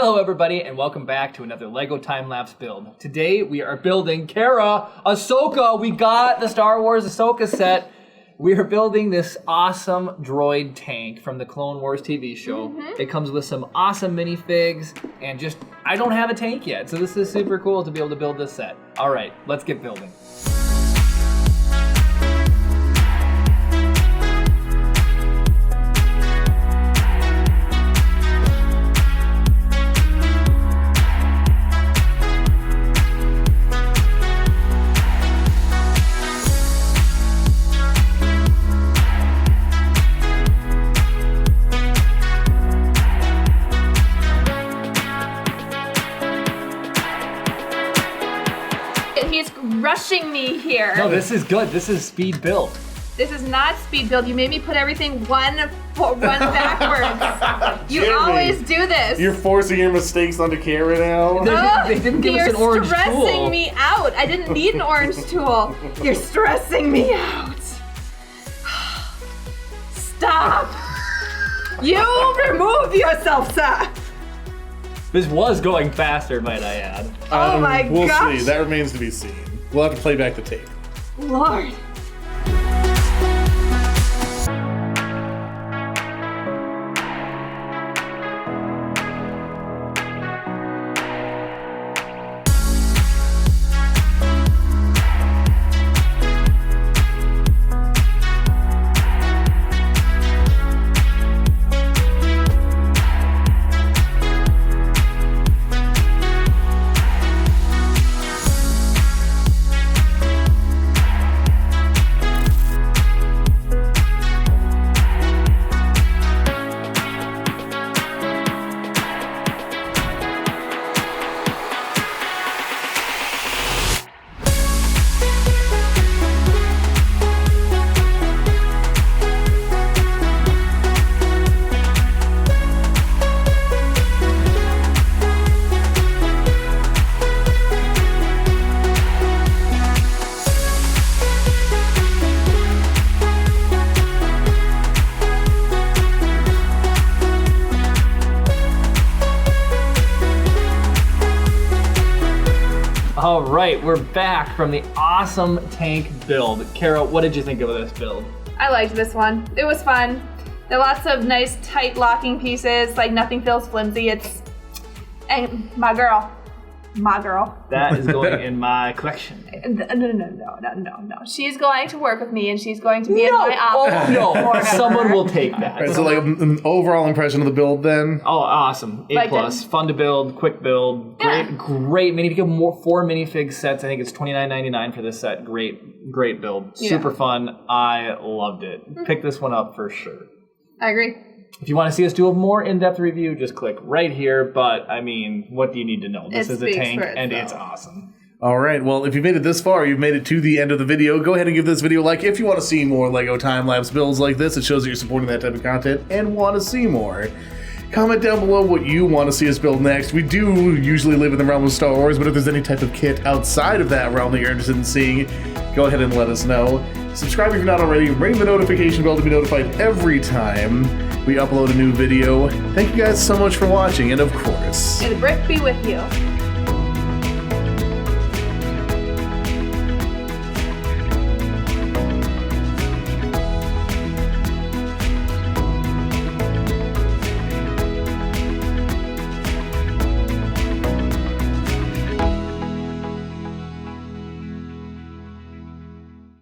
Hello everybody and welcome back to another LEGO time-lapse build. Today we are building Ahsoka. We got the Star Wars Ahsoka set. We are building this awesome droid tank from the Clone Wars TV show. It comes with some awesome minifigs and just, I don't have a tank yet, so this is super cool to be able to build this set. All right, let's get building. He's rushing me here. No, this is good. This is speed build. This is not speed build. You made me put everything one backwards. You Jimmy, always do this. You're forcing your mistakes onto Kara now. They didn't give us an orange tool. You're stressing me out. I didn't need an orange tool. You're stressing me out. Stop. You remove yourself, sir. This was going faster, might I add. Oh my We'll gosh. see. That remains to be seen. We'll have to play back the tape. Lord. All right, we're back from the awesome tank build. Kara, what did you think of this build? I liked this one. It was fun. There are lots of nice tight locking pieces, like nothing feels flimsy. And my girl. That is going in my collection. No. She's going to work with me and she's going to be in my office. Oh no, forever. someone will take that. Right, so like an overall impression of the build then? Oh, awesome. A+. Liked it. Fun to build, quick build. Yeah. Great minifig. 4 minifig sets. I think it's $29.99 for this set. Great build. Yeah. Super fun. I loved it. Pick this one up for sure. I agree. If you want to see us do a more in-depth review, just click right here. But, I mean, what do you need to know? This is a speaks tank, for and itself. it's awesome. All right, well, if you've made it this far, you've made it to the end of the video, go ahead and give this video a like if you want to see more LEGO time-lapse builds like this. It shows that you're supporting that type of content and want to see more. Comment down below what you want to see us build next. We do usually live in the realm of Star Wars, but if there's any type of kit outside of that realm that you're interested in seeing, go ahead and let us know. Subscribe if you're not already, ring the notification bell to be notified every time we upload a new video. Thank you guys so much for watching, and of course, May the brick be with you.